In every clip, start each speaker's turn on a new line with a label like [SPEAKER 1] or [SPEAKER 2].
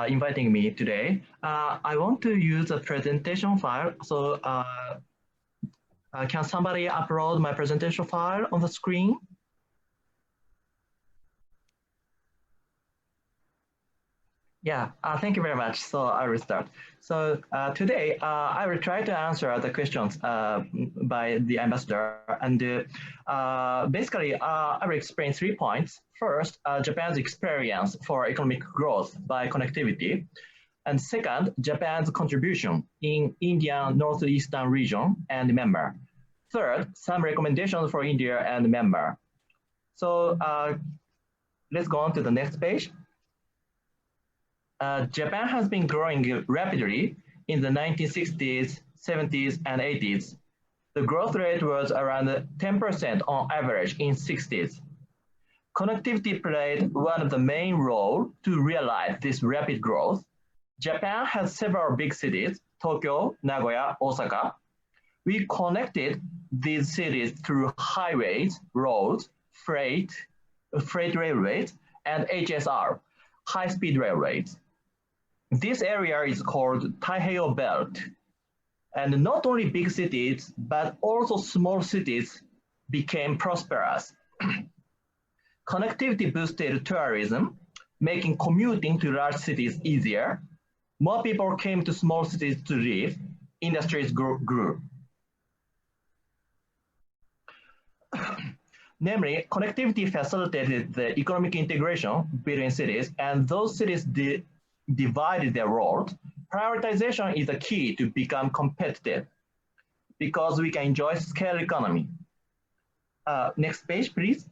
[SPEAKER 1] inviting me today. I want to use a presentation file. So can somebody upload my presentation file on the screen? Yeah, thank you very much. So I will start. So today I will try to answer the questions by the ambassador. And basically, I will explain 3 points. First, Japan's experience for economic growth by connectivity. And second, Japan's contribution in Indian northeastern region and Myanmar. Third, some recommendations for India and Myanmar. So let's go on to the next page. Japan has been growing rapidly in the 1960s, 70s, and 80s. The growth rate was around 10% on average in 60s. Connectivity played one of the main roles to realize this rapid growth. Japan has several big cities, Tokyo, Nagoya, Osaka. We connected these cities through highways, roads, freight railways, and HSR, high-speed railways. This area is called Taiheiyo Belt. And not only big cities, but also small cities became prosperous. Connectivity boosted tourism, making commuting to large cities easier. More people came to small cities to live. Industries grew. Namely, connectivity facilitated the economic integration between cities, and those cities divided their roles. Prioritization is the key to become competitive because we can enjoy scale economy. Next page, please.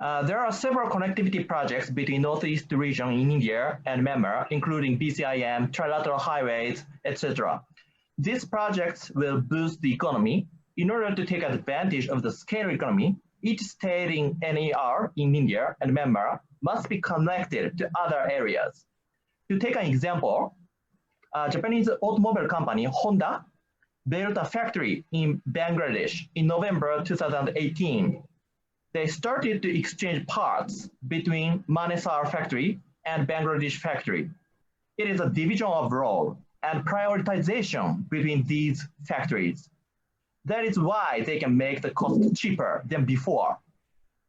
[SPEAKER 1] There are several connectivity projects between Northeast region in India and Myanmar, including BCIM, trilateral highways, etc. These projects will boost the economy. In order to take advantage of the scale economy, each state in NER in India and Myanmar must be connected to other areas. To take an example, Japanese automobile company Honda built a factory in Bangladesh in November 2018. They started to exchange parts between Manesar factory and Bangladesh factory. It is a division of role and prioritization between these factories. That is why they can make the cost cheaper than before.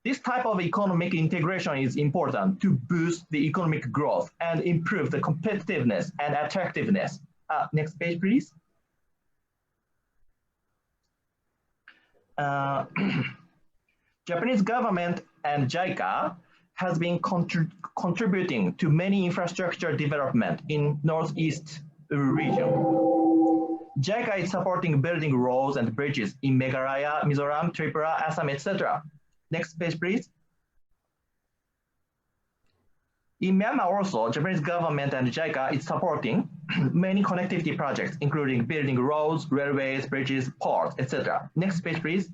[SPEAKER 1] This type of economic integration is important to boost the economic growth and improve the competitiveness and attractiveness. Next page, please. Japanese government and JICA has been contributing to many infrastructure development in Northeast region. JICA is supporting building roads and bridges in Meghalaya, Mizoram, Tripura, Assam, etc. Next page, please. In Myanmar also, Japanese government and JICA is supporting many connectivity projects, including building roads, railways, bridges, ports, etc. Next page, please.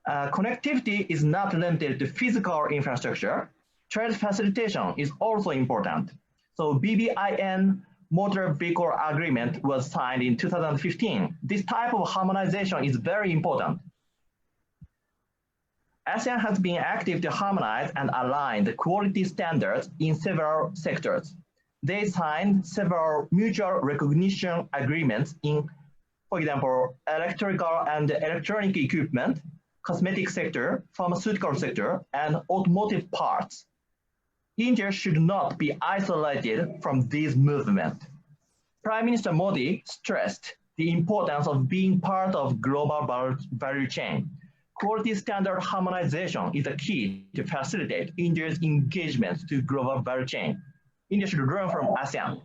[SPEAKER 1] Connectivity is not limited to physical infrastructure. Trade facilitation is also important. So BBIN motor vehicle agreement was signed in 2015. This type of harmonization is very important. ASEAN has been active to harmonize and align the quality standards in several sectors. They signed several mutual recognition agreements in, for example, electrical and electronic equipment, cosmetic sector, pharmaceutical sector, and automotive parts. India should not be isolated from this movement. Prime Minister Modi stressed the importance of being part of global value chain. Quality standard harmonization is the key to facilitate India's engagement to global value chain. India should learn from ASEAN.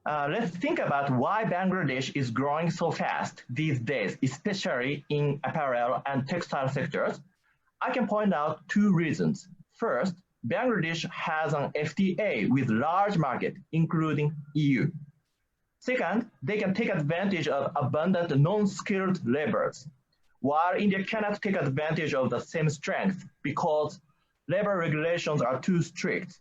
[SPEAKER 1] Let's think about why Bangladesh is growing so fast these days, especially in apparel and textile sectors. I can point out 2 reasons. First, Bangladesh has an FTA with large market, including EU. Second, they can take advantage of abundant non-skilled laborers, while India cannot take advantage of the same strength because labor regulations are too strict.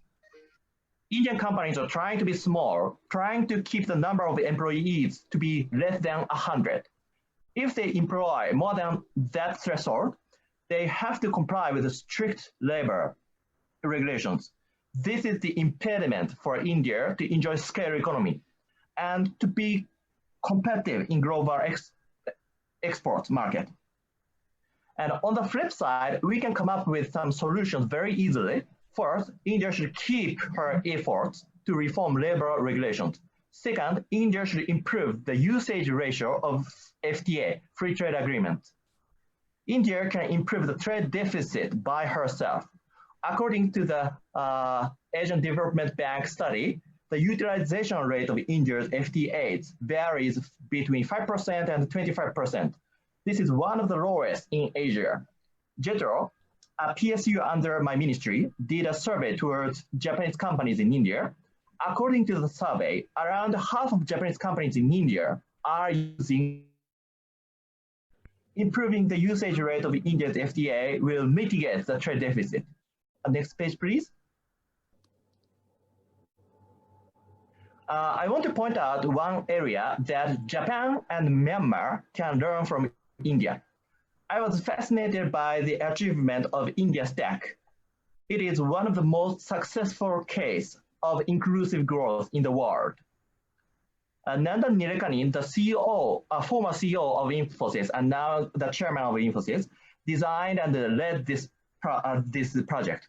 [SPEAKER 1] Indian companies are trying to be small, trying to keep the number of employees to be less than 100. If they employ more than that threshold, they have to comply with the strict labor regulations. This is the impediment for India to enjoy scale economy and to be competitive in global export market. And on the flip side, we can come up with some solutions very easily. First, India should keep her efforts to reform labor regulations. Second, India should improve the usage ratio of FTA, free trade agreement. India can improve the trade deficit by herself. According to the Asian Development Bank study, the utilization rate of India's FTAs varies between 5% and 25%. This is one of the lowest in Asia. JETRO, a PSU under my ministry, did a survey towards Japanese companies in India. According to the survey, around half of Japanese companies in India are using. Improving the usage rate of India's FTA will mitigate the trade deficit. Next page, please. I want to point out one area that Japan and Myanmar can learn from India. I was fascinated by the achievement of India Stack. It is one of the most successful cases of inclusive growth in the world. Nandan Nilekani, the CEO, former CEO of Infosys and now the chairman of Infosys, designed and led this project.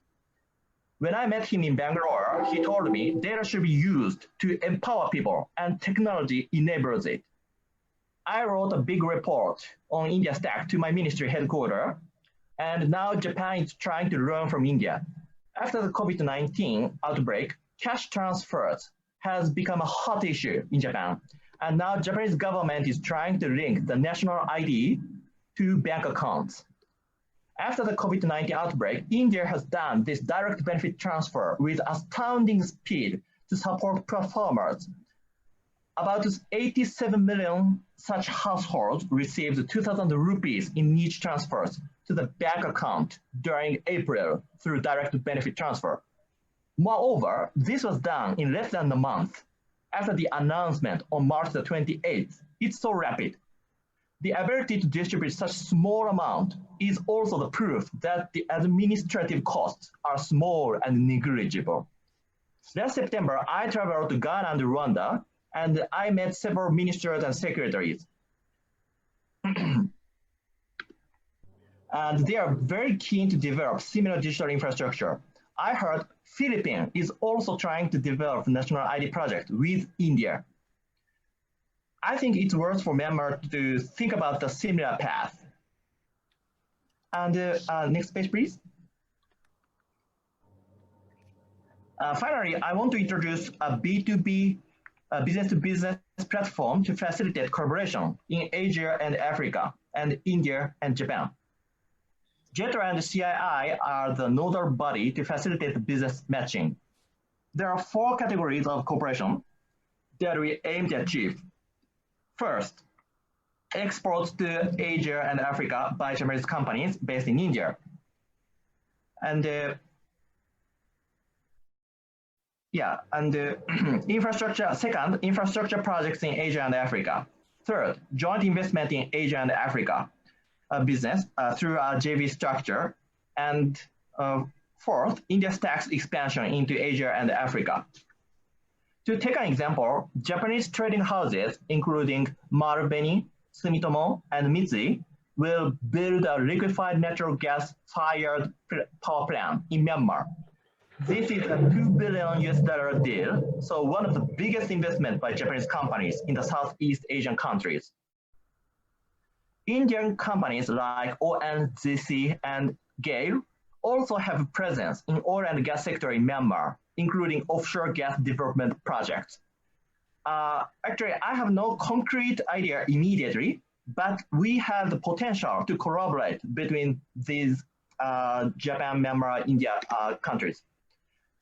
[SPEAKER 1] When I met him in Bangalore, he told me data should be used to empower people and technology enables it. I wrote a big report on India Stack to my ministry headquarters, and now Japan is trying to learn from India. After the COVID-19 outbreak, cash transfers has become a hot issue in Japan, and now Japanese government is trying to link the national ID to bank accounts. After the COVID-19 outbreak, India has done this direct benefit transfer with astounding speed to support performers. About 87 million such households received 2,000 rupees in each transfers to the bank account during April through direct benefit transfer. Moreover, this was done in less than a month after the announcement on March the 28th. It's so rapid. The ability to distribute such small amount is also the proof that the administrative costs are small and negligible. Last September, I traveled to Ghana and Rwanda, and I met several ministers and secretaries. And they are very keen to develop similar digital infrastructure. I heard Philippines is also trying to develop national ID project with India. I think it's worth for Myanmar to think about the similar path. And next page, please. Finally, I want to introduce a B2B business-to-business platform to facilitate collaboration in Asia and Africa, and India and Japan. JETRO and CII are the nodal body to facilitate business matching. There are 4 categories of cooperation that we aim to achieve. First, exports to Asia and Africa by Japanese companies based in India. And infrastructure. Second, infrastructure projects in Asia and Africa. Third, joint investment in Asia and Africa business through a JV structure. And fourth, India Stack's expansion into Asia and Africa. To take an example, Japanese trading houses, including Marubeni, Sumitomo, and Mitsui, will build a liquefied natural gas-fired power plant in Myanmar. This is a $2 billion deal, so one of the biggest investments by Japanese companies in the Southeast Asian countries. Indian companies like ONGC and GAIL also have a presence in oil and gas sector in Myanmar, including offshore gas development projects. Actually, I have no concrete idea immediately, but we have the potential to collaborate between these Japan, Myanmar, India countries.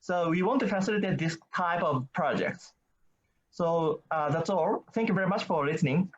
[SPEAKER 1] So we want to facilitate this type of projects. So that's all. Thank you very much for listening.